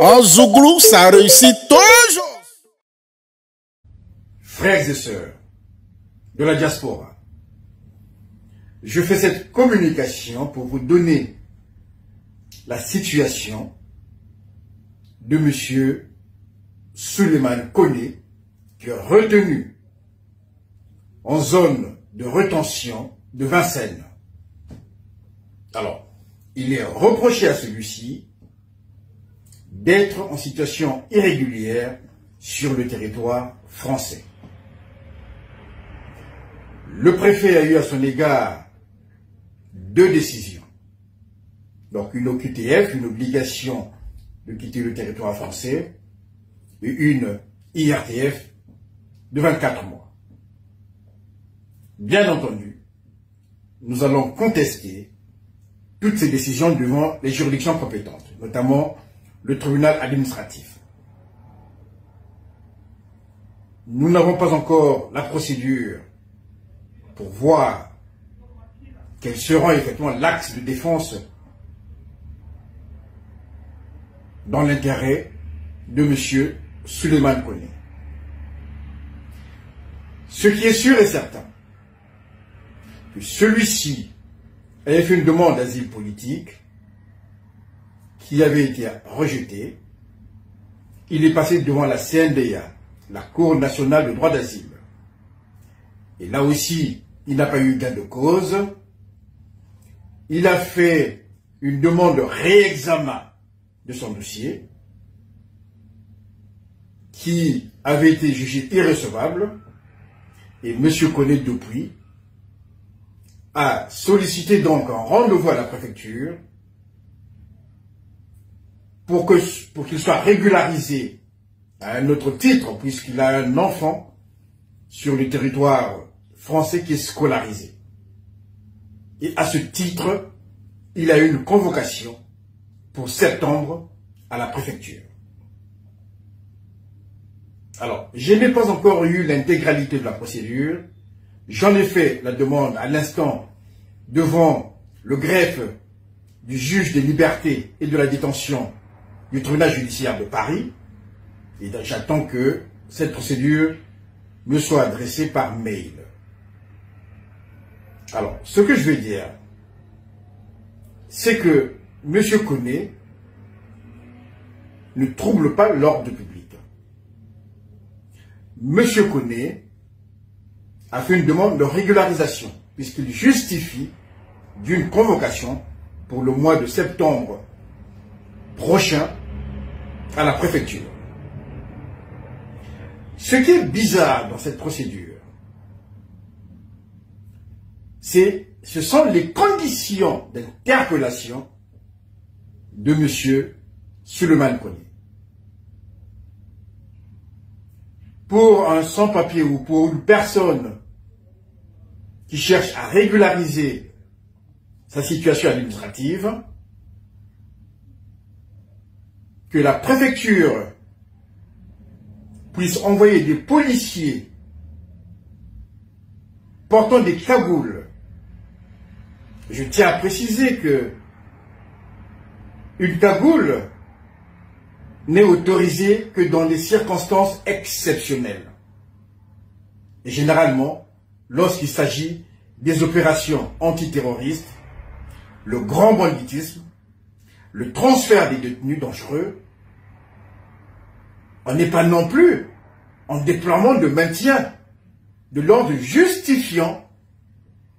En Zouglou, ça réussit toujours. Frères et sœurs de la diaspora, je fais cette communication pour vous donner la situation de M. Souleymane Koné, qui est retenu en zone de rétention de Vincennes. Alors, il est reproché à celui-ci d'être en situation irrégulière sur le territoire français. Le préfet a eu à son égard 2 décisions. Donc une OQTF, une obligation de quitter le territoire français, et une IRTF de 24 mois. Bien entendu, nous allons contester toutes ces décisions devant les juridictions compétentes, notamment le tribunal administratif. Nous n'avons pas encore la procédure pour voir quel sera effectivement l'axe de défense dans l'intérêt de M. Souleymane Koné. Ce qui est sûr et certain, que celui-ci avait fait une demande d'asile politique qui avait été rejetée. Il est passé devant la CNDA, la Cour nationale de droit d'asile. Et là aussi, il n'a pas eu gain de cause. Il a fait une demande de réexamen de son dossier qui avait été jugé irrecevable. Et M. Koné depuis a sollicité donc un rendez-vous à la préfecture pour qu'il soit régularisé à un autre titre, puisqu'il a un enfant sur le territoire français qui est scolarisé. Et à ce titre, il a eu une convocation pour septembre à la préfecture. Alors, je n'ai pas encore eu l'intégralité de la procédure. J'en ai fait la demande à l'instant devant le greffe du juge des libertés et de la détention du tribunal judiciaire de Paris. Et j'attends que cette procédure me soit adressée par mail. Alors, ce que je vais dire, c'est que M. Koné ne trouble pas l'ordre public. M. Koné a fait une demande de régularisation, puisqu'il justifie d'une convocation pour le mois de septembre prochain à la préfecture. Ce qui est bizarre dans cette procédure, ce sont les conditions d'interpellation de M. Souleymane Koné. Pour un sans-papier ou pour une personne qui cherche à régulariser sa situation administrative, que la préfecture puisse envoyer des policiers portant des cagoules. Je tiens à préciser que une cagoule n'est autorisée que dans des circonstances exceptionnelles. Et généralement, lorsqu'il s'agit des opérations antiterroristes, le grand banditisme, le transfert des détenus dangereux, on n'est pas non plus en déploiement de maintien de l'ordre justifiant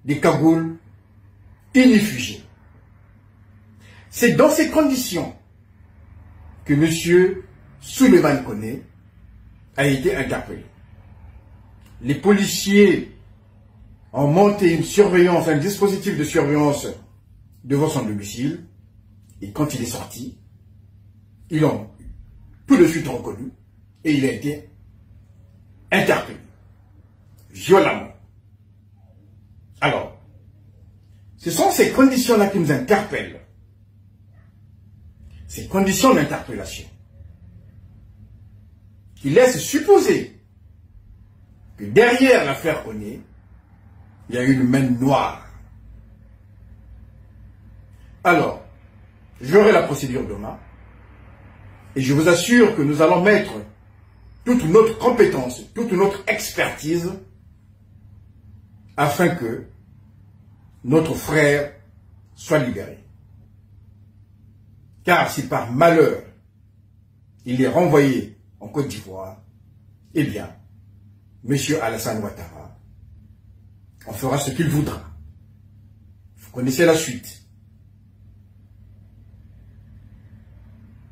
des cagoules inifugées. C'est dans ces conditions que M. Souleymane Koné a été interpellé. Les policiers ont monté une surveillance, un dispositif de surveillance devant son domicile, et quand il est sorti, ils l'ont tout de suite reconnu et il a été interpellé violemment. Alors, ce sont ces conditions-là qui nous interpellent. Ces conditions d'interpellation qui laissent supposer que derrière l'affaire Koné, il y a une main noire. Alors, j'aurai la procédure demain. Et je vous assure que nous allons mettre toute notre compétence, toute notre expertise afin que notre frère soit libéré. Car si par malheur, il est renvoyé en Côte d'Ivoire, eh bien, M. Alassane Ouattara, on fera ce qu'il voudra. Vous connaissez la suite.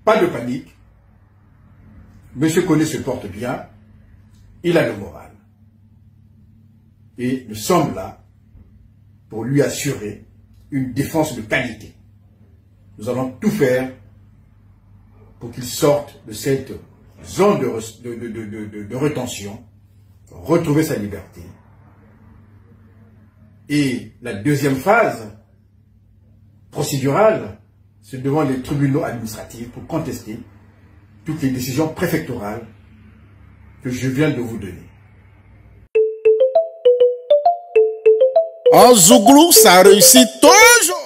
Pas de panique. Monsieur Koné se porte bien. Il a le moral. Et nous sommes là pour lui assurer une défense de qualité. Nous allons tout faire pour qu'il sorte de cette zone de rétention, retrouver sa liberté. Et la deuxième phase procédurale, c'est devant les tribunaux administratifs pour contester toutes les décisions préfectorales que je viens de vous donner. En Zouglou, ça réussit toujours.